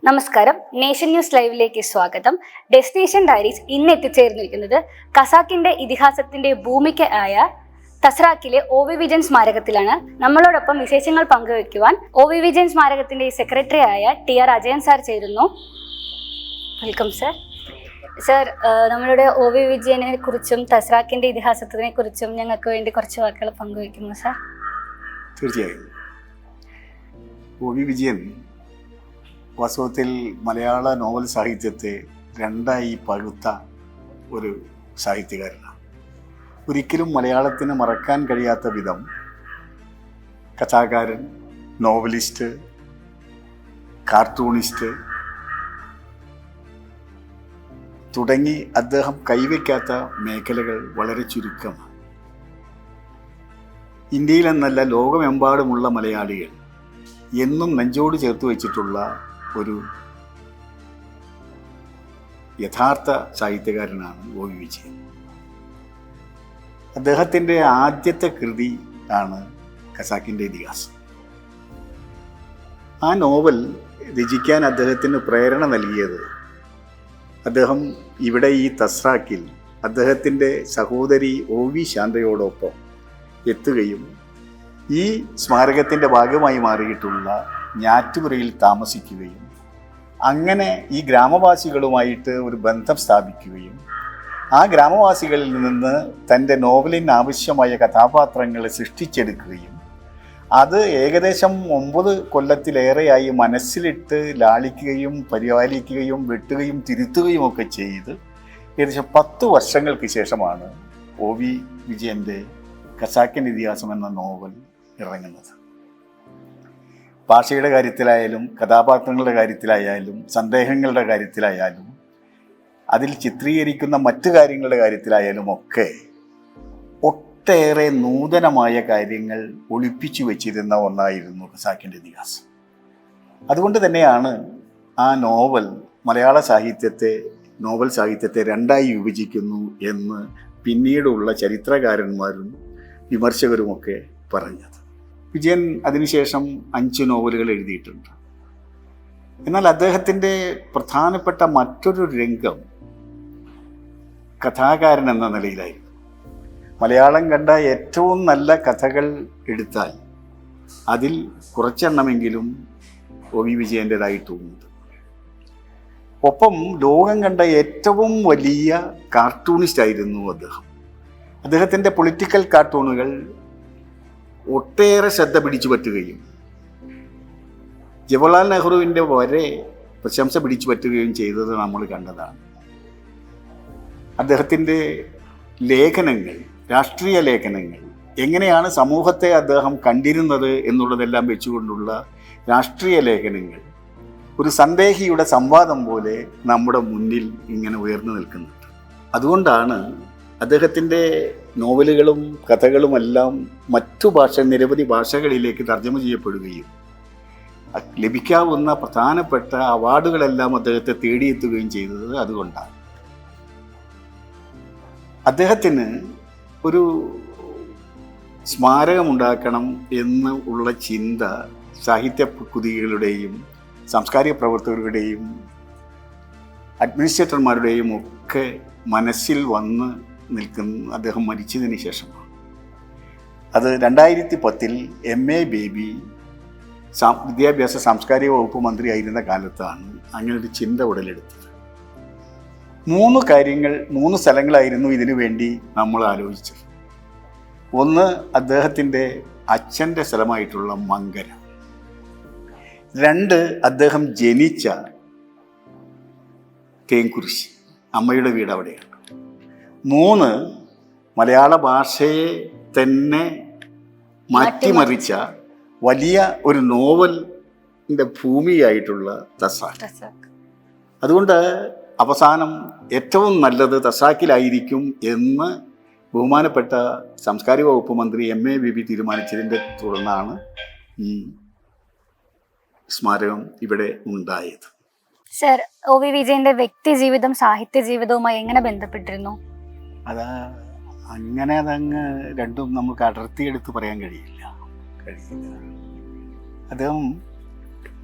നമസ്കാരം, nation news ലൈവിലേക്ക് സ്വാഗതം. ഡെസ്റ്റിനേഷൻ ഡയറീസ് ഇന്ന് എത്തിച്ചേർന്നിരിക്കുന്നത് ഖസാക്കിന്റെ ഇതിഹാസത്തിന്റെ ഭൂമിക ആയ തസ്രാക്കിലെ OV വിജയൻ സ്മാരകത്തിലാണ്. നമ്മളോടൊപ്പം വിശേഷങ്ങൾ പങ്കുവെക്കുവാൻ OV വിജയൻ സ്മാരകത്തിന്റെ സെക്രട്ടറി ആയ TR അജയൻ സാർ ചേരുന്നു. Welcome sir. സർ, നമ്മളുടെ OV വിജയനെ കുറിച്ചും തസ്രാക്കിന്റെ ഇതിഹാസത്തിനെ കുറിച്ചും ഞങ്ങൾക്ക് വേണ്ടി കുറച്ച് വാക്കുകൾ പങ്കുവെക്കുന്നു സർ. തീർച്ചയായും. OV വിജയൻ വാസ്തവത്തിൽ മലയാള നോവൽ സാഹിത്യത്തെ രണ്ടായി പഴുത്ത ഒരു സാഹിത്യകാരനാണ്. ഒരിക്കലും മലയാളത്തിന് മറക്കാൻ കഴിയാത്ത വിധം കഥാകാരൻ, നോവലിസ്റ്റ്, കാർട്ടൂണിസ്റ്റ് തുടങ്ങി അദ്ദേഹം കൈവയ്ക്കാത്ത മേഖലകൾ വളരെ ചുരുക്കമാണ്. ഇന്ത്യയിലെന്നല്ല ലോകമെമ്പാടുമുള്ള മലയാളികൾ എന്നും നെഞ്ചോട് ചേർത്ത് വെച്ചിട്ടുള്ള ഒരു യഥാർത്ഥ സാഹിത്യകാരനാണ് OV വിജയൻ. അദ്ദേഹത്തിൻ്റെ ആദ്യത്തെ കൃതി ആണ് ഖസാക്കിൻ്റെ ഇതിഹാസം. ആ നോവൽ രചിക്കാൻ അദ്ദേഹത്തിന് പ്രേരണ നൽകിയത് അദ്ദേഹം ഇവിടെ ഈ തസ്രാക്കിൽ അദ്ദേഹത്തിൻ്റെ സഹോദരി OV ശാന്തയോടൊപ്പം എത്തുകയും ഈ സ്മാരകത്തിൻ്റെ ഭാഗമായി മാറിയിട്ടുള്ള ഞാറ്റുപുരയിൽ താമസിക്കുകയും അങ്ങനെ ഈ ഗ്രാമവാസികളുമായിട്ട് ഒരു ബന്ധം സ്ഥാപിക്കുകയും ആ ഗ്രാമവാസികളിൽ നിന്ന് തൻ്റെ നോവലിന് ആവശ്യമായ കഥാപാത്രങ്ങളെ സൃഷ്ടിച്ചെടുക്കുകയും അത് ഏകദേശം 9 കൊല്ലത്തിലേറെയായി മനസ്സിലിട്ട് ലാളിക്കുകയും പരിപാലിക്കുകയും വെട്ടുകയും തിരുത്തുകയും ഒക്കെ ചെയ്ത് ഏകദേശം 10 വർഷങ്ങൾക്ക് ശേഷമാണ് OV വിജയൻ്റെ ഖസാക്കിൻ്റെ ഇതിഹാസം എന്ന നോവൽ ഇറങ്ങുന്നത്. ഭാഷയുടെ കാര്യത്തിലായാലും കഥാപാത്രങ്ങളുടെ കാര്യത്തിലായാലും സന്ദേഹങ്ങളുടെ കാര്യത്തിലായാലും അതിൽ ചിത്രീകരിക്കുന്ന മറ്റു കാര്യങ്ങളുടെ കാര്യത്തിലായാലും ഒക്കെ ഒട്ടേറെ നൂതനമായ കാര്യങ്ങൾ ഒളിപ്പിച്ചു വെച്ചിരുന്ന ഒന്നായിരുന്നു ഖസാക്കിൻ്റെ ഇതിഹാസം. അതുകൊണ്ട് തന്നെയാണ് ആ നോവൽ നോവൽ സാഹിത്യത്തെ രണ്ടായി വിഭജിക്കുന്നു എന്ന് പിന്നീടുള്ള ചരിത്രകാരന്മാരും വിമർശകരുമൊക്കെ പറഞ്ഞത്. വിജയൻ അതിനുശേഷം 5 നോവലുകൾ എഴുതിയിട്ടുണ്ട്. എന്നാൽ അദ്ദേഹത്തിൻ്റെ പ്രധാനപ്പെട്ട മറ്റൊരു രംഗം കഥാകാരൻ എന്ന നിലയിലായിരുന്നു. മലയാളം കണ്ട ഏറ്റവും നല്ല കഥകൾ എടുത്താൽ അതിൽ കുറച്ചെണ്ണമെങ്കിലും OV വിജയൻ്റെതായിട്ടുമുണ്ട്. ഒപ്പം ലോകം കണ്ട ഏറ്റവും വലിയ കാർട്ടൂണിസ്റ്റ് ആയിരുന്നു അദ്ദേഹം. അദ്ദേഹത്തിൻ്റെ പൊളിറ്റിക്കൽ കാർട്ടൂണുകൾ ഒട്ടേറെ ശ്രദ്ധ പിടിച്ചു പറ്റുകയും ജവഹർലാൽ നെഹ്റുവിൻ്റെ വരെ പ്രശംസ പിടിച്ചു പറ്റുകയും ചെയ്തത് നമ്മൾ കണ്ടതാണ്. അദ്ദേഹത്തിൻ്റെ ലേഖനങ്ങൾ, രാഷ്ട്രീയ ലേഖനങ്ങൾ, എങ്ങനെയാണ് സമൂഹത്തെ അദ്ദേഹം കണ്ടിരുന്നത് എന്നുള്ളതെല്ലാം വെച്ചുകൊണ്ടുള്ള രാഷ്ട്രീയ ലേഖനങ്ങൾ ഒരു സന്ദേഹിയുടെ സംവാദം പോലെ നമ്മുടെ മുന്നിൽ ഇങ്ങനെ ഉയർന്നു നിൽക്കുന്നുണ്ട്. അതുകൊണ്ടാണ് അദ്ദേഹത്തിൻ്റെ നോവലുകളും കഥകളുമെല്ലാം നിരവധി ഭാഷകളിലേക്ക് തർജ്ജമ ചെയ്യപ്പെടുകയും ലഭിക്കാവുന്ന പ്രധാനപ്പെട്ട അവാർഡുകളെല്ലാം അദ്ദേഹത്തെ തേടിയെത്തുകയും ചെയ്തത് അതുകൊണ്ടാണ്. അദ്ദേഹത്തിന് ഒരു സ്മാരകമുണ്ടാക്കണം എന്ന് ഉള്ള ചിന്ത സാഹിത്യ കുതികളുടെയും സാംസ്കാരിക പ്രവർത്തകരുടെയും അഡ്മിനിസ്ട്രേറ്റർമാരുടെയും ഒക്കെ മനസ്സിൽ വന്ന് നിൽക്കുന്ന അദ്ദേഹം മരിച്ചതിന് ശേഷമാണ്. അത് 2010 MA ബേബി വിദ്യാഭ്യാസ സാംസ്കാരിക വകുപ്പ് മന്ത്രിയായിരുന്ന കാലത്താണ് അങ്ങനൊരു ചിന്ത ഉടലെടുത്തത്. 3 സ്ഥലങ്ങളായിരുന്നു ഇതിനു വേണ്ടി നമ്മൾ ആലോചിച്ചത്. ഒന്ന്, അദ്ദേഹത്തിൻ്റെ അച്ഛൻ്റെ സ്ഥലമായിട്ടുള്ള മങ്കര. 2, അദ്ദേഹം ജനിച്ച തേങ്കുറിശ്ശി, അമ്മയുടെ വീട് അവിടെയാണ്. 3, മലയാള ഭാഷയെ തന്നെ മാറ്റിമറിച്ച വലിയ ഒരു നോവലിൻ്റെ ഭൂമിയായിട്ടുള്ള തസ്രാക്ക്. അതുകൊണ്ട് അവസാനം ഏറ്റവും നല്ലത് തസ്രാക്കിലായിരിക്കും എന്ന് ബഹുമാനപ്പെട്ട സാംസ്കാരിക വകുപ്പ് മന്ത്രി MA ബേബി തീരുമാനിച്ചതിൻ്റെ തുടർന്നാണ് ഈ സ്മാരകം ഇവിടെ ഉണ്ടായത്. സർ, OV വിജയന്റെ വ്യക്തി ജീവിതം സാഹിത്യ ജീവിതവുമായി എങ്ങനെ ബന്ധപ്പെട്ടിരുന്നു? അതങ്ങ് രണ്ടും നമുക്ക് അടർത്തിയെടുത്ത് പറയാൻ കഴിയില്ല. അദ്ദേഹം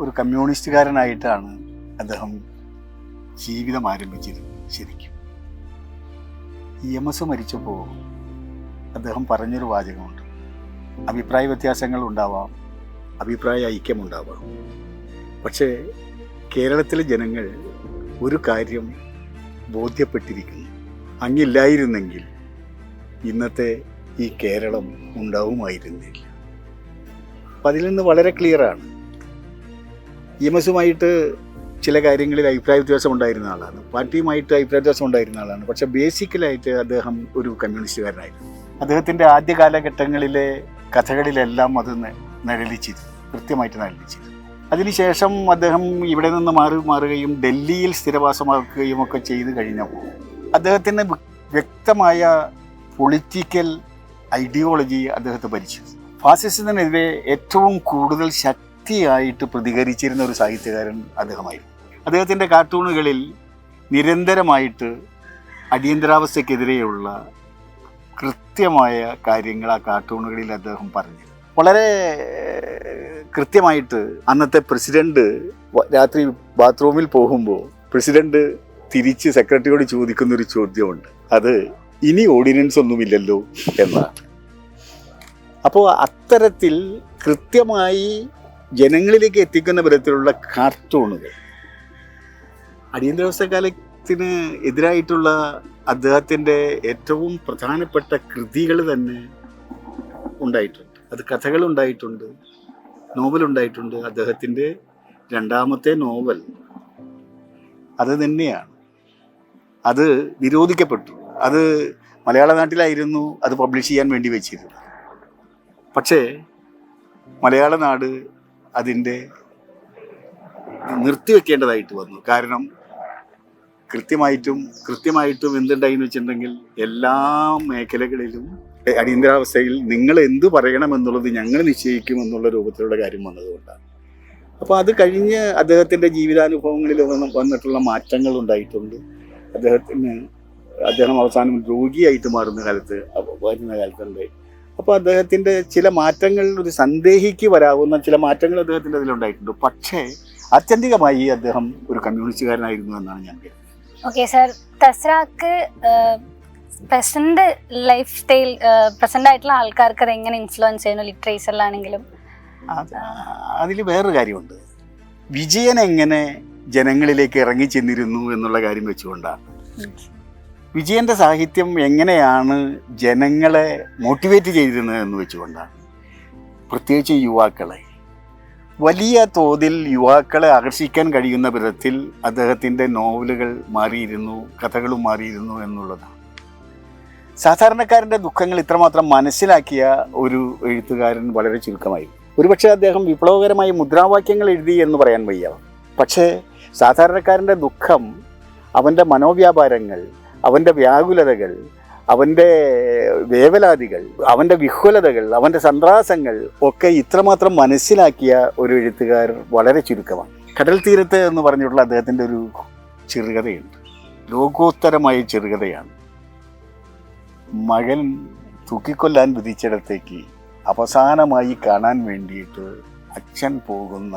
ഒരു കമ്മ്യൂണിസ്റ്റുകാരനായിട്ടാണ് അദ്ദേഹം ജീവിതം ആരംഭിച്ചിരുന്നു. ശരിക്കും EMS മരിച്ചപ്പോൾ അദ്ദേഹം പറഞ്ഞൊരു വാചകമുണ്ട്: അഭിപ്രായ വ്യത്യാസങ്ങൾ ഉണ്ടാവാം, അഭിപ്രായ ഐക്യമുണ്ടാവാം, പക്ഷേ കേരളത്തിലെ ജനങ്ങൾ ഒരു കാര്യം ബോധ്യപ്പെട്ടിരിക്കുന്നു: അങ്ങില്ലായിരുന്നെങ്കിൽ ഇന്നത്തെ ഈ കേരളം ഉണ്ടാവുമായിരുന്നില്ല. അപ്പം അതിൽ നിന്ന് വളരെ ക്ലിയറാണ്. EMSുമായിട്ട് ചില കാര്യങ്ങളിൽ അഭിപ്രായ വ്യത്യാസം ഉണ്ടായിരുന്ന ആളാണ്, പാർട്ടിയുമായിട്ട് അഭിപ്രായ വ്യത്യാസം ഉണ്ടായിരുന്ന ആളാണ്. പക്ഷെ ബേസിക്കലായിട്ട് അദ്ദേഹം ഒരു കമ്മ്യൂണിസ്റ്റുകാരനായിരുന്നു. അദ്ദേഹത്തിൻ്റെ ആദ്യ കാലഘട്ടങ്ങളിലെ കഥകളിലെല്ലാം അത് നിഴലിച്ചിരുന്നു, കൃത്യമായിട്ട് നിഴലിച്ചിരുന്നു. അതിനുശേഷം അദ്ദേഹം ഇവിടെ നിന്ന് മാറുകയും ഡൽഹിയിൽ സ്ഥിരവാസമാക്കുകയും ഒക്കെ ചെയ്ത് കഴിഞ്ഞപ്പോൾ അദ്ദേഹത്തിന് വ്യക്തമായ പൊളിറ്റിക്കൽ ഐഡിയോളജി അദ്ദേഹത്തെ ഭരിച്ചു. ഫാസിസത്തിനെതിരെ ഏറ്റവും കൂടുതൽ ശക്തിയായിട്ട് പ്രതികരിച്ചിരുന്ന ഒരു സാഹിത്യകാരൻ അദ്ദേഹമായിരുന്നു. അദ്ദേഹത്തിൻ്റെ കാർട്ടൂണുകളിൽ നിരന്തരമായിട്ട് അടിയന്തരാവസ്ഥക്കെതിരെയുള്ള കൃത്യമായ കാര്യങ്ങൾ ആ കാർട്ടൂണുകളിൽ അദ്ദേഹം പറഞ്ഞു. വളരെ കൃത്യമായിട്ട് അന്നത്തെ പ്രസിഡന്റ് രാത്രി ബാത്റൂമിൽ പോകുമ്പോൾ പ്രസിഡന്റ് തിരിച്ച് സെക്രട്ടറിയോട് ചോദിക്കുന്നൊരു ചോദ്യമുണ്ട്. അത് ഇനി ഓർഡിനൻസ് ഒന്നുമില്ലല്ലോ എന്നാണ്. അപ്പോൾ അത്തരത്തിൽ കൃത്യമായി ജനങ്ങളിലേക്ക് എത്തിക്കുന്ന വിധത്തിലുള്ള കാർട്ടൂണുകൾ അടിയന്തരാവസ്ഥ കാലത്തിന് എതിരായിട്ടുള്ള അദ്ദേഹത്തിൻ്റെ ഏറ്റവും പ്രധാനപ്പെട്ട കൃതികൾ തന്നെ ഉണ്ടായിട്ടുണ്ട്. അത് കഥകളുണ്ടായിട്ടുണ്ട്, നോവലുണ്ടായിട്ടുണ്ട്. അദ്ദേഹത്തിൻ്റെ രണ്ടാമത്തെ നോവൽ അത് തന്നെയാണ്. അത് നിരോധിക്കപ്പെട്ടു. അത് മലയാള നാട്ടിലായിരുന്നു അത് പബ്ലിഷ് ചെയ്യാൻ വേണ്ടി വെച്ചിരുന്നത്. പക്ഷേ മലയാള നാട് അതിൻ്റെ നിർത്തിവെക്കേണ്ടതായിട്ട് വന്നു. കാരണം കൃത്യമായിട്ടും എന്തുണ്ടായിന്ന് വെച്ചിട്ടുണ്ടെങ്കിൽ എല്ലാ മേഖലകളിലും അടിയന്തരാവസ്ഥയിൽ നിങ്ങൾ എന്തു പറയണമെന്നുള്ളത് ഞങ്ങൾ നിശ്ചയിക്കുമെന്നുള്ള രൂപത്തിലുള്ള കാര്യം വന്നതുകൊണ്ടാണ്. അപ്പോൾ അത് കഴിഞ്ഞ് അദ്ദേഹത്തിൻ്റെ ജീവിതാനുഭവങ്ങളിൽ വന്നിട്ടുള്ള മാറ്റങ്ങൾ ഉണ്ടായിട്ടുണ്ട്. അദ്ദേഹം അവസാനം രോഗിയായിട്ട് വരുന്ന കാലത്തുണ്ട്. അപ്പോൾ അദ്ദേഹത്തിൻ്റെ ചില മാറ്റങ്ങൾ, ഒരു സന്ദേഹിക്ക് വരാവുന്ന ചില മാറ്റങ്ങൾ അദ്ദേഹത്തിൻ്റെ അതിലുണ്ടായിട്ടുണ്ട്. പക്ഷേ ആത്യന്തികമായി അദ്ദേഹം ഒരു കമ്മ്യൂണിസ്റ്റുകാരനായിരുന്നു എന്നാണ് ഞാൻ കരുതുന്നത്. Okay sir, Thasrak present life style, present ആയിട്ടുള്ള ആൾക്കാർക്ക് അത് എങ്ങനെ ഇൻഫ്ലുവൻസ് ചെയ്യുന്നു? ലിറ്ററേച്ചറിലാണെങ്കിലും അതിൽ വേറൊരു കാര്യമുണ്ട്. വിജയൻ എങ്ങനെ ജനങ്ങളിലേക്ക് ഇറങ്ങി ചെന്നിരുന്നു എന്നുള്ള കാര്യം വെച്ചുകൊണ്ടാണ്. വിജയൻ്റെ സാഹിത്യം എങ്ങനെയാണ് ജനങ്ങളെ മോട്ടിവേറ്റ് ചെയ്തിരുന്നത് എന്ന് വെച്ചുകൊണ്ടാണ്. പ്രത്യേകിച്ച് യുവാക്കളെ വലിയ തോതിൽ യുവാക്കളെ ആകർഷിക്കാൻ കഴിയുന്ന വിധത്തിൽ അദ്ദേഹത്തിൻ്റെ നോവലുകൾ മാറിയിരുന്നു, കഥകളും മാറിയിരുന്നു എന്നുള്ളതാണ്. സാധാരണക്കാരൻ്റെ ദുഃഖങ്ങൾ ഇത്രമാത്രം മനസ്സിലാക്കിയ ഒരു എഴുത്തുകാരൻ വളരെ ചുരുക്കമായിരുന്നു. ഒരുപക്ഷെ അദ്ദേഹം വിപ്ലവകരമായ മുദ്രാവാക്യങ്ങൾ എഴുതി എന്ന് പറയാൻ വയ്യ. പക്ഷേ സാധാരണക്കാരൻ്റെ ദുഃഖം, അവൻ്റെ മനോവ്യാപാരങ്ങൾ, അവൻ്റെ വ്യാകുലതകൾ, അവൻ്റെ വേവലാതികൾ, അവൻ്റെ വിഹ്വലതകൾ, അവൻ്റെ സന്ത്രാസങ്ങൾ ഒക്കെ ഇത്രമാത്രം മനസ്സിലാക്കിയ ഒരു എഴുത്തുകാരൻ വളരെ ചുരുക്കമാണ്. കടൽ തീരത്ത് എന്ന് പറഞ്ഞിട്ടുള്ള അദ്ദേഹത്തിൻ്റെ ഒരു ചെറുകഥയുണ്ട്. ലോകോത്തരമായ ചെറുകഥയാണ്. മകൻ തൂക്കിക്കൊല്ലാൻ വിധിച്ചിടത്തേക്ക് അവസാനമായി കാണാൻ വേണ്ടിയിട്ട് അച്ഛൻ പോകുന്ന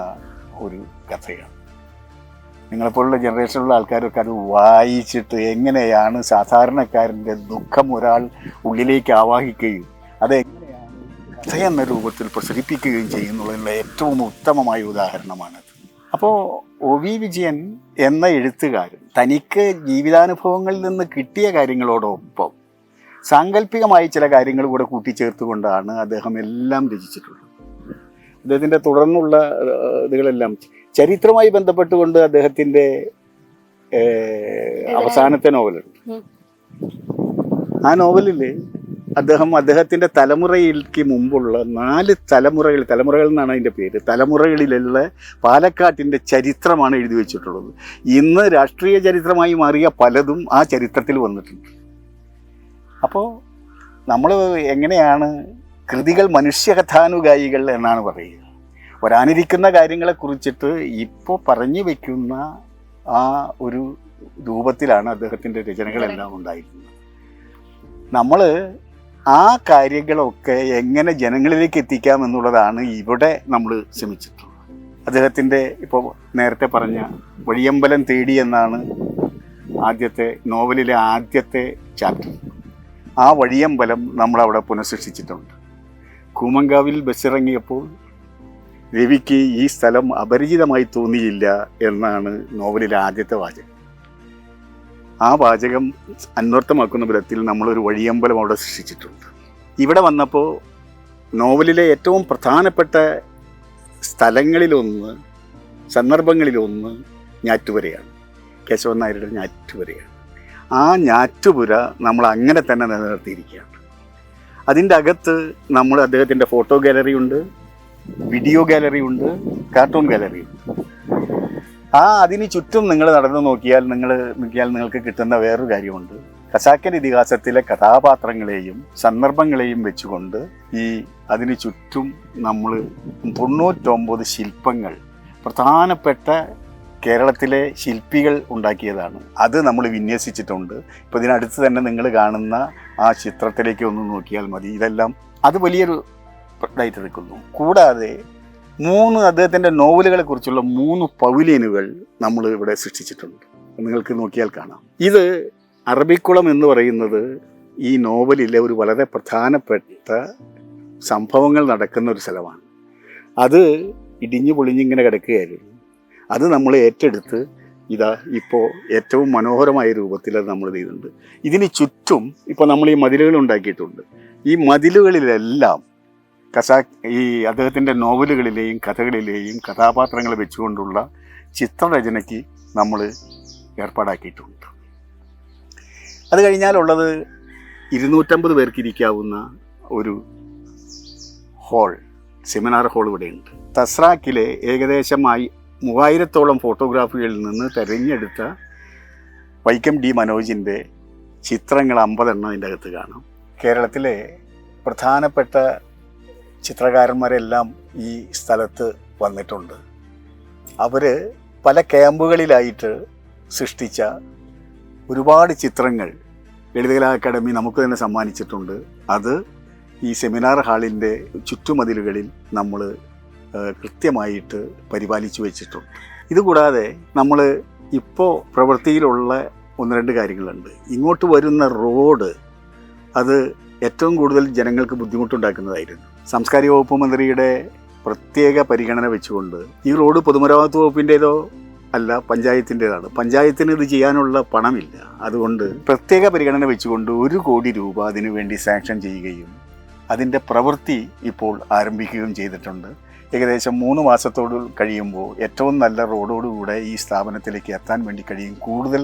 ഒരു കഥയാണ്. നിങ്ങളെപ്പോലുള്ള ജനറേഷനിലുള്ള ആൾക്കാരൊക്കെ അത് വായിച്ചിട്ട് എങ്ങനെയാണ് സാധാരണക്കാരൻ്റെ ദുഃഖം ഒരാൾ ഉള്ളിലേക്ക് ആവാഹിക്കുകയും അതെങ്ങനെയാണ് കഥ എന്ന രൂപത്തിൽ പ്രസരിപ്പിക്കുകയും ചെയ്യുന്നതിനുള്ള ഏറ്റവും ഉത്തമമായ ഉദാഹരണമാണത്. അപ്പോൾ OV വിജയൻ എന്ന എഴുത്തുകാരൻ തനിക്ക് ജീവിതാനുഭവങ്ങളിൽ നിന്ന് കിട്ടിയ കാര്യങ്ങളോടൊപ്പം സാങ്കല്പികമായി ചില കാര്യങ്ങൾ കൂടെ കൂട്ടിച്ചേർത്തുകൊണ്ടാണ് അദ്ദേഹം എല്ലാം രചിച്ചിട്ടുള്ളത്. അദ്ദേഹത്തിൻ്റെ തുടർന്നുള്ള ഇതുകളെല്ലാം ചരിത്രവുമായി ബന്ധപ്പെട്ടുകൊണ്ട് അദ്ദേഹത്തിൻ്റെ അവസാനത്തെ നോവലുണ്ട്. ആ നോവലിൽ അദ്ദേഹത്തിൻ്റെ തലമുറയിലേക്ക് മുമ്പുള്ള 4 തലമുറകൾ എന്നാണ് അതിൻ്റെ പേര്, തലമുറകളിലുള്ള പാലക്കാട്ടിൻ്റെ ചരിത്രമാണ് എഴുതി വെച്ചിട്ടുള്ളത്. ഇന്ന് രാഷ്ട്രീയ ചരിത്രമായി മാറിയ പലതും ആ ചരിത്രത്തിൽ വന്നിട്ടുണ്ട്. അപ്പോൾ നമ്മൾ എങ്ങനെയാണ് കൃതികൾ മനുഷ്യകഥാനുഗായികൾ എന്നാണ് പറയുക. വരാനിരിക്കുന്ന കാര്യങ്ങളെക്കുറിച്ചിട്ട് ഇപ്പോൾ പറഞ്ഞു വയ്ക്കുന്ന ആ ഒരു രൂപത്തിലാണ് അദ്ദേഹത്തിൻ്റെ രചനകളെല്ലാം ഉണ്ടായിരുന്നത്. നമ്മൾ ആ കാര്യങ്ങളൊക്കെ എങ്ങനെ ജനങ്ങളിലേക്ക് എത്തിക്കാം എന്നുള്ളതാണ് ഇവിടെ നമ്മൾ ശ്രമിച്ചിട്ടുള്ളത്. അദ്ദേഹത്തിൻ്റെ ഇപ്പോൾ നേരത്തെ പറഞ്ഞ വഴിയമ്പലം തേടി എന്നാണ് ആദ്യത്തെ നോവലിലെ ആദ്യത്തെ ചാപ്റ്റർ. ആ വഴിയമ്പലം നമ്മളവിടെ പുനഃസൃഷ്ടിച്ചിട്ടുണ്ട്. കൂമങ്കാവിൽ ബസ്സിറങ്ങിയപ്പോൾ രവിക്ക് ഈ സ്ഥലം അപരിചിതമായി തോന്നിയില്ല എന്നാണ് നോവലിലെ ആദ്യത്തെ വാചകം. ആ വാചകം അന്വർത്ഥമാക്കുന്ന വിധത്തിൽ നമ്മളൊരു വഴിയമ്പലം അവിടെ സൃഷ്ടിച്ചിട്ടുണ്ട്. ഇവിടെ വന്നപ്പോൾ നോവലിലെ ഏറ്റവും പ്രധാനപ്പെട്ട സ്ഥലങ്ങളിലൊന്ന്, സന്ദർഭങ്ങളിലൊന്ന് ഞാറ്റുപുരയാണ്. കേശവൻ നായരുടെ ഞാറ്റുപുരയാണ്. ആ ഞാറ്റുപുര നമ്മൾ അങ്ങനെ തന്നെ നിലനിർത്തിയിരിക്കുകയാണ്. അതിൻ്റെ അകത്ത് നമ്മൾ അദ്ദേഹത്തിൻ്റെ ഫോട്ടോ ഗാലറി ഉണ്ട്, വീഡിയോ ഗാലറി ഉണ്ട്, കാർട്ടൂൺ ഗാലറി ഉണ്ട്. അതിന് ചുറ്റും നിങ്ങൾ നടന്നു നോക്കിയാൽ നിങ്ങൾക്ക് കിട്ടുന്ന വേറൊരു കാര്യമുണ്ട്. ഖസാക്കിൻ ഇതിഹാസത്തിലെ കഥാപാത്രങ്ങളെയും സന്ദർഭങ്ങളെയും വെച്ചുകൊണ്ട് അതിന് ചുറ്റും നമ്മൾ 99 ശില്പങ്ങൾ, പ്രധാനപ്പെട്ട കേരളത്തിലെ ശില്പികൾ ഉണ്ടാക്കിയതാണ്. അത് നമ്മൾ വിന്യസിച്ചിട്ടുണ്ട്. ഇപ്പോൾ ഇതിനടുത്ത് തന്നെ നിങ്ങൾ കാണുന്ന ആ ചിത്രത്തിലേക്ക് ഒന്ന് നോക്കിയാൽ മതി. ഇതെല്ലാം അത് വലിയൊരു ഇതായിട്ട് നിൽക്കുന്നു. കൂടാതെ അദ്ദേഹത്തിൻ്റെ നോവലുകളെ കുറിച്ചുള്ള 3 പവിലിയനുകൾ നമ്മൾ ഇവിടെ സൃഷ്ടിച്ചിട്ടുണ്ട്. നിങ്ങൾക്ക് നോക്കിയാൽ കാണാം. ഇത് അറബിക്കുളം എന്ന് പറയുന്നത് ഈ നോവലിലെ ഒരു വളരെ പ്രധാനപ്പെട്ട സംഭവങ്ങൾ നടക്കുന്ന ഒരു സ്ഥലമാണ്. അത് ഇടിഞ്ഞു പൊളിഞ്ഞിങ്ങനെ കിടക്കുകയായിരുന്നു. അത് നമ്മൾ ഏറ്റെടുത്ത് ഇപ്പോൾ ഏറ്റവും മനോഹരമായ രൂപത്തിൽ അത് നമ്മൾ ചെയ്തിട്ടുണ്ട്. ഇതിന് ചുറ്റും ഇപ്പോൾ നമ്മൾ ഈ മതിലുകൾ ഉണ്ടാക്കിയിട്ടുണ്ട്. ഈ മതിലുകളിലെല്ലാം അദ്ദേഹത്തിൻ്റെ നോവലുകളിലെയും കഥകളിലെയും കഥാപാത്രങ്ങളെ വെച്ചുകൊണ്ടുള്ള ചിത്രരചനയ്ക്ക് നമ്മൾ ഏർപ്പാടാക്കിയിട്ടുണ്ട്. അത് കഴിഞ്ഞാലുള്ളത് 250 പേർക്ക് ഇരിക്കാവുന്ന ഒരു ഹാൾ, സെമിനാർ ഹാൾ ഇവിടെയുണ്ട്. തസ്രാക്കിലെ ഏകദേശമായി 3000-ഓളം ഫോട്ടോഗ്രാഫികളിൽ നിന്ന് തിരഞ്ഞെടുത്ത വൈക്കം ഡി മനോജിൻ്റെ ചിത്രങ്ങൾ 50 അതിൻ്റെ അകത്ത് കാണാം. കേരളത്തിലെ പ്രധാനപ്പെട്ട ചിത്രകാരന്മാരെല്ലാം ഈ സ്ഥലത്ത് വന്നിട്ടുണ്ട്. അവർ പല ക്യാമ്പുകളിലായിട്ട് സൃഷ്ടിച്ച ഒരുപാട് ചിത്രങ്ങൾ ലളിതകലാ അക്കാദമി നമുക്ക് തന്നെ സമ്മാനിച്ചിട്ടുണ്ട്. അത് ഈ സെമിനാർ ഹാളിൻ്റെ ചുറ്റുമതിലുകളിൽ നമ്മൾ കൃത്യമായിട്ട് പരിപാലിച്ചു വെച്ചിട്ടുണ്ട്. ഇതുകൂടാതെ നമ്മൾ ഇപ്പോൾ പ്രവൃത്തിയിലുള്ള 1-2 കാര്യങ്ങളുണ്ട്. ഇങ്ങോട്ട് വരുന്ന റോഡ് അത് ഏറ്റവും കൂടുതൽ ജനങ്ങൾക്ക് ബുദ്ധിമുട്ടുണ്ടാക്കുന്നതായിരുന്നു. സാംസ്കാരിക വകുപ്പ് മന്ത്രിയുടെ പ്രത്യേക പരിഗണന വെച്ചുകൊണ്ട് ഈ റോഡ് പൊതുമരാമത്ത് വകുപ്പിൻ്റേതോ അല്ല, പഞ്ചായത്തിൻ്റേതാണ്. പഞ്ചായത്തിന് ഇത് ചെയ്യാനുള്ള പണമില്ല. അതുകൊണ്ട് പ്രത്യേക പരിഗണന വെച്ചുകൊണ്ട് 1 കോടി രൂപ അതിനു വേണ്ടി സാങ്ഷൻ ചെയ്യുകയും അതിൻ്റെ പ്രവൃത്തി ഇപ്പോൾ ആരംഭിക്കുകയും ചെയ്തിട്ടുണ്ട്. ഏകദേശം 3 മാസത്തോട് കഴിയുമ്പോൾ ഏറ്റവും നല്ല റോഡോടുകൂടെ ഈ സ്ഥാപനത്തിലേക്ക് എത്താൻ വേണ്ടി കഴിയും. കൂടുതൽ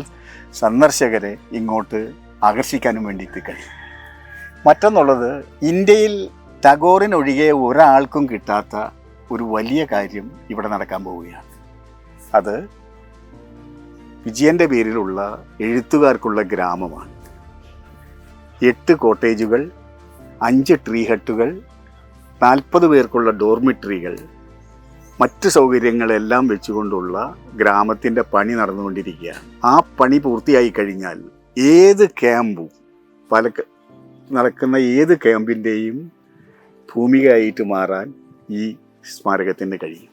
സന്ദർശകരെ ഇങ്ങോട്ട് ആകർഷിക്കാനും വേണ്ടിയിട്ട് കഴിയും. മറ്റൊന്നുള്ളത്, ഇന്ത്യയിൽ ടാഗോറിനൊഴികെ ഒരാൾക്കും കിട്ടാത്ത ഒരു വലിയ കാര്യം ഇവിടെ നടക്കാൻ പോവുകയാണ്. അത് വിജയൻ്റെ പേരിലുള്ള എഴുത്തുകാർക്കുള്ള ഗ്രാമമാണ്. 8 കോട്ടേജുകൾ, 5 ട്രീ ഹട്ടുകൾ, 40 പേർക്കുള്ള ഡോർമിറ്ററികൾ, മറ്റ് സൗകര്യങ്ങളെല്ലാം വെച്ചുകൊണ്ടുള്ള ഗ്രാമത്തിൻ്റെ പണി നടന്നുകൊണ്ടിരിക്കുകയാണ്. ആ പണി പൂർത്തിയായി കഴിഞ്ഞാൽ ഏത് ക്യാമ്പും നടക്കുന്ന ഏത് ക്യാമ്പിൻ്റെയും ഭൂമികയായിട്ട് മാറാൻ ഈ സ്മാരകത്തിന് കഴിയും.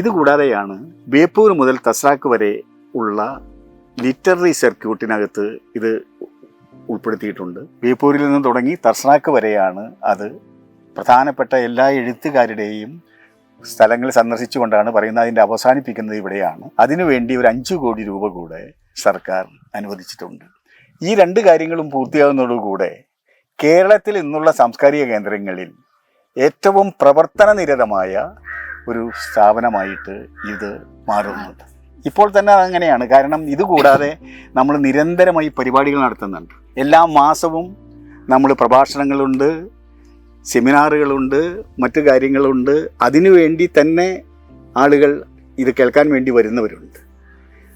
ഇതുകൂടാതെയാണ് ബേപ്പൂർ മുതൽ തസ്രാക്ക് വരെ ഉള്ള ലിറ്റററി സർക്യൂട്ടിനകത്ത് ഇത് ഉൾപ്പെടുത്തിയിട്ടുണ്ട്. ബേപ്പൂരിൽ നിന്ന് തുടങ്ങി തസ്രാക്ക് വരെയാണ് അത്. പ്രധാനപ്പെട്ട എല്ലാ എഴുത്തുകാരുടെയും സ്ഥലങ്ങൾ സന്ദർശിച്ചുകൊണ്ടാണ് പറയുന്നത്. അതിൻ്റെ അവസാനിപ്പിക്കുന്നത് ഇവിടെയാണ്. അതിനുവേണ്ടി ഒരു 5 കോടി രൂപ കൂടെ സർക്കാർ അനുവദിച്ചിട്ടുണ്ട്. ഈ 2 കാര്യങ്ങളും പൂർത്തിയാകുന്നതോടുകൂടെ കേരളത്തിൽ നിന്നുള്ള സാംസ്കാരിക കേന്ദ്രങ്ങളിൽ ഏറ്റവും പ്രവർത്തനനിരതമായ ഒരു സ്ഥാപനമായിട്ട് ഇത് മാറുന്നുണ്ട്. ഇപ്പോൾ തന്നെ അങ്ങനെയാണ്. കാരണം ഇതുകൂടാതെ നമ്മൾ നിരന്തരമായി പരിപാടികൾ നടത്തുന്നുണ്ട്. എല്ലാ മാസവും നമ്മൾ പ്രഭാഷണങ്ങളുണ്ട്, സെമിനാറുകളുണ്ട്, മറ്റു കാര്യങ്ങളുണ്ട്. അതിനുവേണ്ടി തന്നെ ആളുകൾ ഇത് കേൾക്കാൻ വേണ്ടി വരുന്നവരുണ്ട്.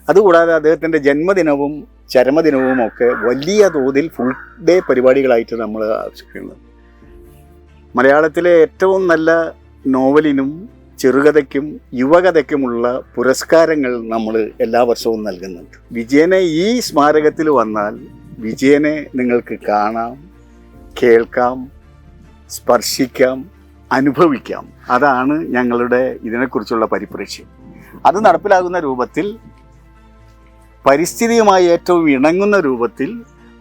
അതുകൂടാതെ അദ്ദേഹത്തിൻ്റെ ജന്മദിനവും ചരമദിനവും ഒക്കെ വലിയ തോതിൽ ഫുൾ ഡേ പരിപാടികളായിട്ട് നമ്മൾ ആവശ്യപ്പെടുന്നത്. മലയാളത്തിലെ ഏറ്റവും നല്ല നോവലിനും ചെറുകഥയ്ക്കും യുവകഥയ്ക്കുമുള്ള പുരസ്കാരങ്ങൾ നമ്മൾ എല്ലാ വർഷവും നൽകുന്നുണ്ട്. വിജയനെ ഈ സ്മാരകത്തിൽ വന്നാൽ വിജയനെ നിങ്ങൾക്ക് കാണാം, കേൾക്കാം, സ്പർശിക്കാം, അനുഭവിക്കാം. അതാണ് ഞങ്ങളുടെ ഇതിനെക്കുറിച്ചുള്ള പരിപ്രേക്ഷ്യം. അത് നടപ്പിലാകുന്ന രൂപത്തിൽ, പരിസ്ഥിതിയുമായി ഏറ്റവും ഇണങ്ങുന്ന രൂപത്തിൽ,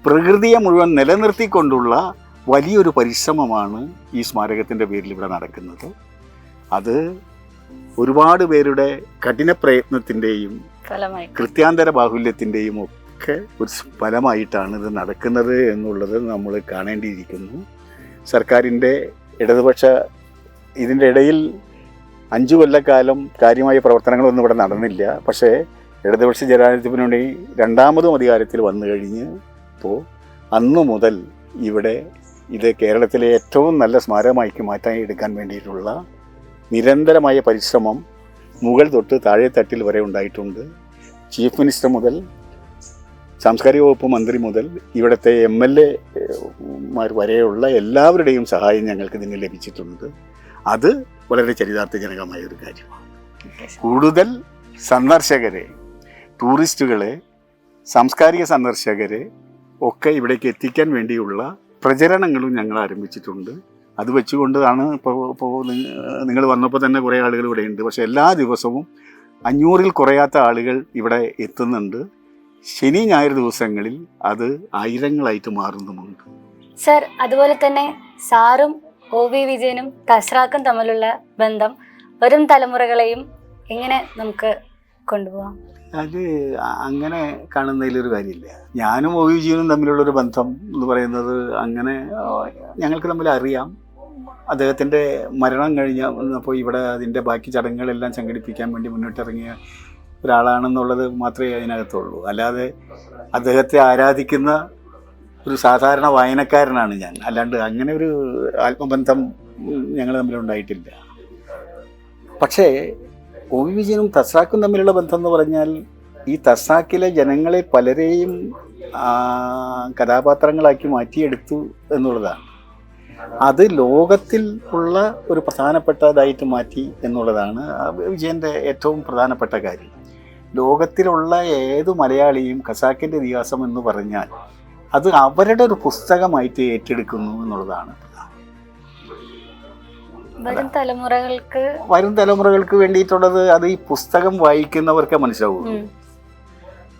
പ്രകൃതിയെ മുഴുവൻ നിലനിർത്തിക്കൊണ്ടുള്ള വലിയൊരു പരിശ്രമമാണ് ഈ സ്മാരകത്തിൻ്റെ പേരിൽ ഇവിടെ നടക്കുന്നത്. അത് ഒരുപാട് പേരുടെ കഠിന പ്രയത്നത്തിൻ്റെയും കൃത്യാന്തര ബാഹുല്യത്തിൻ്റെയും ഒക്കെ ഒരു ഫലമായിട്ടാണ് ഇത് നടക്കുന്നത് എന്നുള്ളത് നമ്മൾ കാണേണ്ടിയിരിക്കുന്നു. സർക്കാരിൻ്റെ ഇടതുപക്ഷ ഇതിൻ്റെ ഇടയിൽ 5 കൊല്ലക്കാലം കാര്യമായ പ്രവർത്തനങ്ങളൊന്നും ഇവിടെ നടന്നില്ല. പക്ഷേ ഇടതുപക്ഷ ജനാധിപത്യ മുന്നണി രണ്ടാമതും അധികാരത്തിൽ വന്നു കഴിഞ്ഞപ്പോൾ അന്നു മുതൽ ഇവിടെ ഇത് കേരളത്തിലെ ഏറ്റവും നല്ല സ്മാരകമാക്കി മാറ്റാൻ എടുക്കാൻ വേണ്ടിയിട്ടുള്ള നിരന്തരമായ പരിശ്രമം മുകൾ തൊട്ട് താഴെ തട്ടിൽ വരെ ഉണ്ടായിട്ടുണ്ട്. ചീഫ് മിനിസ്റ്റർ മുതൽ സാംസ്കാരിക വകുപ്പ് മന്ത്രി മുതൽ ഇവിടുത്തെ MLA വരെയുള്ള എല്ലാവരുടെയും സഹായം ഞങ്ങൾക്ക് ഇതിന് ലഭിച്ചിട്ടുണ്ട്. അത് വളരെ ചരിതാർത്ഥജനകമായ ഒരു കാര്യമാണ്. കൂടുതൽ സന്ദർശകരെ, ടൂറിസ്റ്റുകളെ, സാംസ്കാരിക സന്ദർശകരെ ഒക്കെ ഇവിടേക്ക് എത്തിക്കാൻ വേണ്ടിയുള്ള പ്രചരണങ്ങളും ഞങ്ങൾ ആരംഭിച്ചിട്ടുണ്ട്. അത് വെച്ചുകൊണ്ടാണ് ഇപ്പോൾ നിങ്ങൾ വന്നപ്പോൾ തന്നെ കുറേ ആളുകൾ ഇവിടെ ഉണ്ട്. പക്ഷേ എല്ലാ ദിവസവും 500-ൽ കുറയാത്ത ആളുകൾ ഇവിടെ എത്തുന്നുണ്ട്. ശനി ഞായർ ദിവസങ്ങളിൽ അത് ആയിരങ്ങളായിട്ട് മാറുന്നുമുണ്ട്. സർ, അതുപോലെ തന്നെ സാറും OV വിജയനും തസ്രാക്കും തമ്മിലുള്ള ബന്ധം വരും തലമുറകളെയും എങ്ങനെ നമുക്ക് കൊണ്ടുപോകാം? അത് അങ്ങനെ കാണുന്നതിലൊരു കാര്യമില്ല. ഞാനും OV വിജയനും തമ്മിലുള്ളൊരു ബന്ധം എന്ന് പറയുന്നത് അങ്ങനെ ഞങ്ങൾക്ക് തമ്മിൽ അറിയാം. അദ്ദേഹത്തിൻ്റെ മരണം കഴിഞ്ഞപ്പോൾ ഇവിടെ അതിൻ്റെ ബാക്കി ചടങ്ങുകളെല്ലാം സംഘടിപ്പിക്കാൻ വേണ്ടി മുന്നിട്ടിറങ്ങിയ ഒരാളാണെന്നുള്ളത് മാത്രമേ അതിനകത്തുള്ളൂ. അല്ലാതെ അദ്ദേഹത്തെ ആരാധിക്കുന്ന ഒരു സാധാരണ വായനക്കാരനാണ് ഞാൻ. അല്ലാണ്ട് അങ്ങനെ ഒരു ആത്മബന്ധം ഞങ്ങൾ തമ്മിലുണ്ടായിട്ടില്ല. പക്ഷേ OV വിജയനും തസ്രാക്കും തമ്മിലുള്ള ബന്ധം എന്ന് പറഞ്ഞാൽ ഈ തസ്രാക്കിലെ ജനങ്ങളെ പലരെയും കഥാപാത്രങ്ങളാക്കി മാറ്റിയെടുത്തു എന്നുള്ളതാണ്. അത് ലോകത്തിൽ ഉള്ള ഒരു പ്രധാനപ്പെട്ടതായിട്ട് മാറ്റി എന്നുള്ളതാണ് വിജയൻ്റെ ഏറ്റവും പ്രധാനപ്പെട്ട കാര്യം. ലോകത്തിലുള്ള ഏതു മലയാളിയും ഖസാക്കിൻ്റെ ഇതിഹാസം എന്ന് പറഞ്ഞാൽ അത് അവരുടെ ഒരു പുസ്തകമായിട്ട് ഏറ്റെടുക്കുന്നു എന്നുള്ളതാണ്. വരും തലമുറകൾക്ക് വേണ്ടിയിട്ടുള്ളത് അത് ഈ പുസ്തകം വായിക്കുന്നവർക്ക് മനസ്സിലാവുള്ളൂ.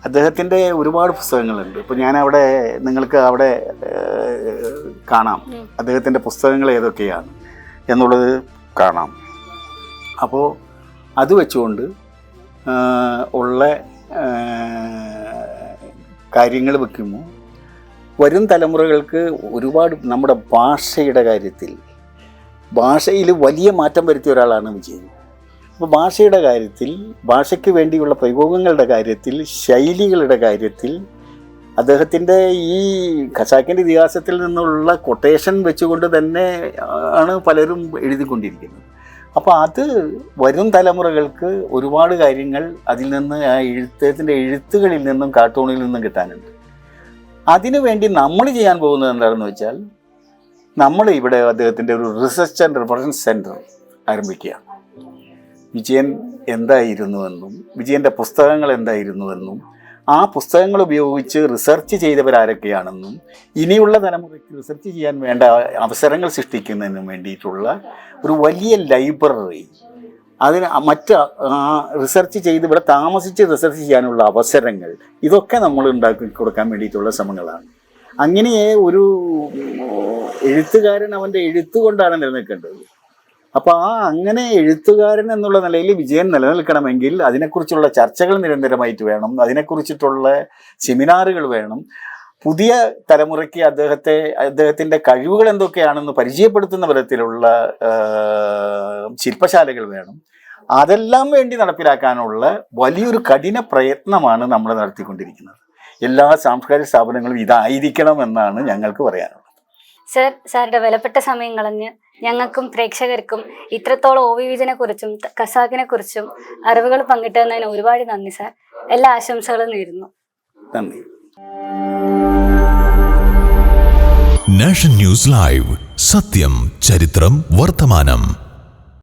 അദ്ദേഹത്തിൻ്റെ ഒരുപാട് പുസ്തകങ്ങളുണ്ട്. ഇപ്പോൾ ഞാനവിടെ നിങ്ങൾക്ക് അവിടെ കാണാം അദ്ദേഹത്തിൻ്റെ പുസ്തകങ്ങൾ ഏതൊക്കെയാണ് എന്നുള്ളത് കാണാം. അപ്പോൾ അത് വെച്ചുകൊണ്ട് ഉള്ള കാര്യങ്ങൾ വയ്ക്കുമ്പോൾ വരും തലമുറകൾക്ക് ഒരുപാട് നമ്മുടെ ഭാഷയിൽ വലിയ മാറ്റം വരുത്തിയ ഒരാളാണ് വിജയൻ. അപ്പോൾ ഭാഷയുടെ കാര്യത്തിൽ, ഭാഷയ്ക്ക് വേണ്ടിയുള്ള പ്രയോഗങ്ങളുടെ കാര്യത്തിൽ, ശൈലികളുടെ കാര്യത്തിൽ അദ്ദേഹത്തിൻ്റെ ഈ ഖസാക്കിൻ്റെ ഇതിഹാസത്തിൽ നിന്നുള്ള കൊട്ടേഷൻ വെച്ചുകൊണ്ട് തന്നെ ആണ് പലരും എഴുതിക്കൊണ്ടിരിക്കുന്നത്. അപ്പോൾ അത് വരും തലമുറകൾക്ക് ഒരുപാട് കാര്യങ്ങൾ അതിൽ നിന്ന്, ആ എഴുത്തത്തിൻ്റെ എഴുത്തുകളിൽ നിന്നും കാർട്ടൂണിൽ നിന്നും കിട്ടാനുണ്ട്. അതിനു വേണ്ടി നമ്മൾ ചെയ്യാൻ പോകുന്നത് എന്താണെന്ന് വെച്ചാൽ, നമ്മൾ ഇവിടെ അദ്ദേഹത്തിൻ്റെ ഒരു റിസർച്ച് ആൻഡ് റെഫറൻസ് സെൻറ്റർ ആരംഭിക്കുകയാണ്. വിജയൻ എന്തായിരുന്നുവെന്നും വിജയൻ്റെ പുസ്തകങ്ങൾ എന്തായിരുന്നുവെന്നും ആ പുസ്തകങ്ങൾ ഉപയോഗിച്ച് റിസർച്ച് ചെയ്തവരാരൊക്കെയാണെന്നും ഇനിയുള്ള തലമുറയ്ക്ക് റിസർച്ച് ചെയ്യാൻ വേണ്ട അവസരങ്ങൾ സൃഷ്ടിക്കുന്നതിനും വേണ്ടിയിട്ടുള്ള ഒരു വലിയ ലൈബ്രറി, അതിന് മറ്റ് റിസർച്ച് ചെയ്ത് ഇവിടെ താമസിച്ച് റിസർച്ച് ചെയ്യാനുള്ള അവസരങ്ങൾ, ഇതൊക്കെ നമ്മൾ ഉണ്ടാക്കി കൊടുക്കാൻ വേണ്ടിയിട്ടുള്ള ശ്രമങ്ങളാണ്. അങ്ങനെ ഒരു എഴുത്തുകാരൻ അവൻ്റെ എഴുത്തുകൊണ്ടാണ് നിലനിൽക്കേണ്ടത്. അപ്പോൾ അങ്ങനെ എഴുത്തുകാരൻ എന്നുള്ള നിലയിൽ വിജയൻ നിലനിൽക്കണമെങ്കിൽ അതിനെക്കുറിച്ചുള്ള ചർച്ചകൾ നിരന്തരമായിട്ട് വേണം, അതിനെക്കുറിച്ചിട്ടുള്ള സെമിനാറുകൾ വേണം. പുതിയ തലമുറയ്ക്ക് അദ്ദേഹത്തിൻ്റെ കഴിവുകൾ എന്തൊക്കെയാണെന്ന് പരിചയപ്പെടുത്തുന്ന വിധത്തിലുള്ള ശില്പശാലകൾ വേണം. അതെല്ലാം വേണ്ടി നടപ്പിലാക്കാനുള്ള വലിയൊരു കഠിന പ്രയത്നമാണ് നമ്മൾ നടത്തിക്കൊണ്ടിരിക്കുന്നത്. എല്ലാ സാംസ്കാരിക സ്ഥാപനങ്ങളും ഇതായിരിക്കണം എന്നാണ് ഞങ്ങൾക്ക് പറയാനുള്ളത്. സർ, സാറുടെ വിലപ്പെട്ട സമയം കളഞ്ഞ് ഞങ്ങൾക്കും പ്രേക്ഷകർക്കും ഇത്രത്തോളം OV വിജയനെ കുറിച്ചും ഖസാക്കിനെ കുറിച്ചും അറിവുകൾ പങ്കിട്ടതിന് ഒരുപാട് നന്ദി സാർ. എല്ലാ ആശംസകളും നേരുന്നു. നന്ദി. നാഷൻ ന്യൂസ് ലൈവ്, സത്യം, ചരിത്രം, വർത്തമാനം.